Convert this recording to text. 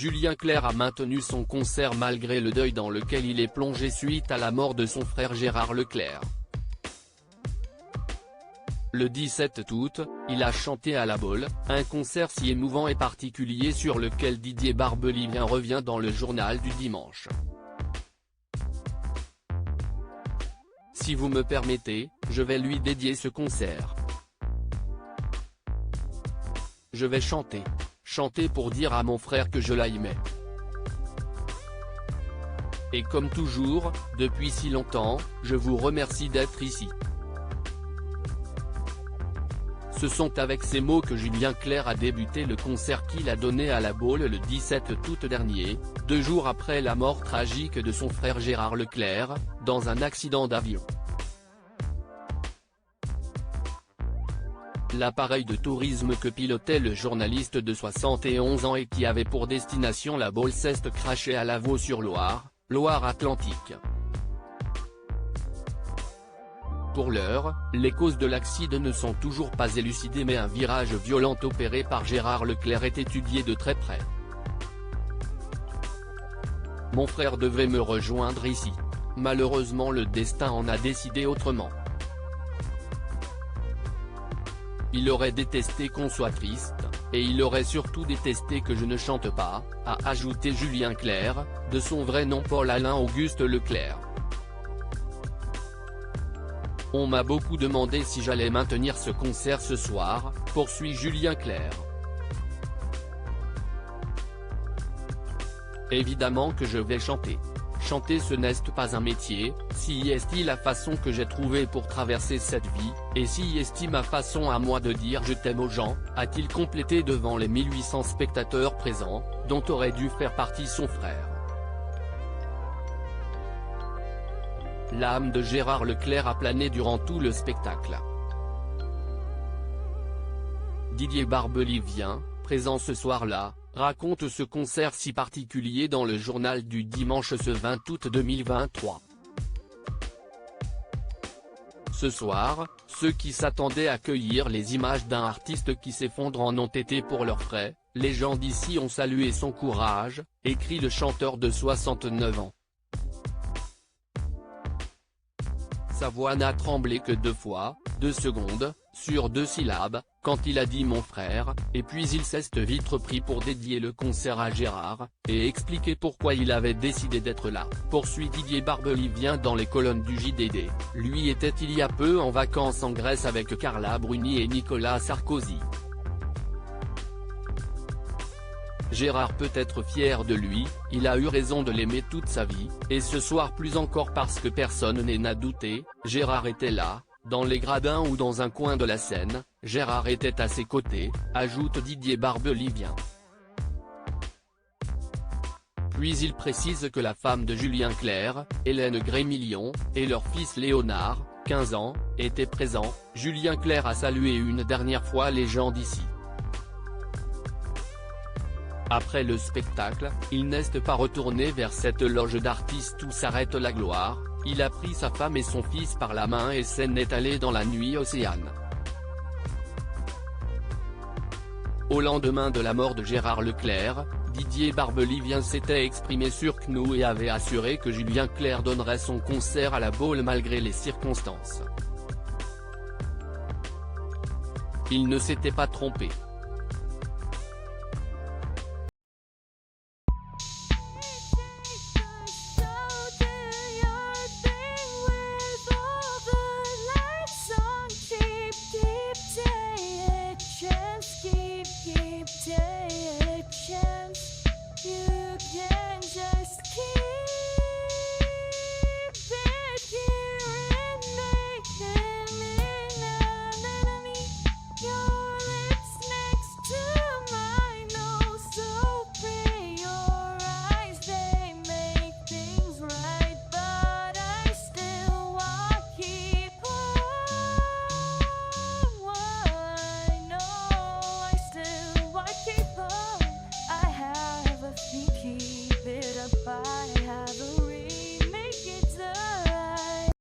Julien Clerc a maintenu son concert malgré le deuil dans lequel il est plongé suite à la mort de son frère Gérard Leclerc. Le 17 août, il a chanté à la Baule, un concert si émouvant et particulier sur lequel Didier Barbelivien revient dans le journal du dimanche. Si vous me permettez, je vais lui dédier ce concert. Je vais chanter. Chanter pour dire à mon frère que je l'aimais. Et comme toujours, depuis si longtemps, je vous remercie d'être ici. Ce sont avec ces mots que Julien Clerc a débuté le concert qu'il a donné à la Baule le 17 août dernier, 2 jours après la mort tragique de son frère Gérard Leclerc, dans un accident d'avion. L'appareil de tourisme que pilotait le journaliste de 71 ans et qui avait pour destination la Baule s'est crashé à Lavaux-sur-Loire, Loire-Atlantique. Pour l'heure, les causes de l'accident ne sont toujours pas élucidées mais un virage violent opéré par Gérard Leclerc est étudié de très près. Mon frère devait me rejoindre ici. Malheureusement le destin en a décidé autrement. Il aurait détesté qu'on soit triste, et il aurait surtout détesté que je ne chante pas, a ajouté Julien Clerc, de son vrai nom Paul-Alain Auguste Leclerc. On m'a beaucoup demandé si j'allais maintenir ce concert ce soir, poursuit Julien Clerc. Évidemment que je vais chanter. Chanter ce n'est pas un métier, si est la façon que j'ai trouvée pour traverser cette vie, et si est ma façon à moi de dire je t'aime aux gens, a-t-il complété devant les 1800 spectateurs présents, dont aurait dû faire partie son frère. L'âme de Gérard Leclerc a plané durant tout le spectacle. Didier Barbelivien, présent ce soir-là, raconte ce concert si particulier dans le journal du dimanche ce 20 août 2023. Ce soir, ceux qui s'attendaient à cueillir les images d'un artiste qui s'effondre en ont été pour leurs frais, les gens d'ici ont salué son courage, écrit le chanteur de 69 ans. Sa voix n'a tremblé que 2 fois, 2 secondes, sur 2 syllabes, quand il a dit mon frère, et puis il s'est vite repris pour dédier le concert à Gérard, et expliquer pourquoi il avait décidé d'être là, poursuit Didier Barbelivien dans les colonnes du JDD, lui était il y a peu en vacances en Grèce avec Carla Bruni et Nicolas Sarkozy. Gérard peut être fier de lui, il a eu raison de l'aimer toute sa vie, et ce soir plus encore parce que personne n'a douté, Gérard était là, dans les gradins ou dans un coin de la scène, Gérard était à ses côtés, ajoute Didier Barbelivien. Puis il précise que la femme de Julien Clerc, Hélène Grémillon, et leur fils Léonard, 15 ans, étaient présents. Julien Clerc a salué une dernière fois les gens d'ici. Après le spectacle, il n'est pas retourné vers cette loge d'artistes où s'arrête la gloire, il a pris sa femme et son fils par la main et s'en est allé dans la nuit océane. Au lendemain de la mort de Gérard Leclerc, Didier Barbelivien s'était exprimé sur CNews et avait assuré que Julien Clerc donnerait son concert à la Baule malgré les circonstances. Il ne s'était pas trompé.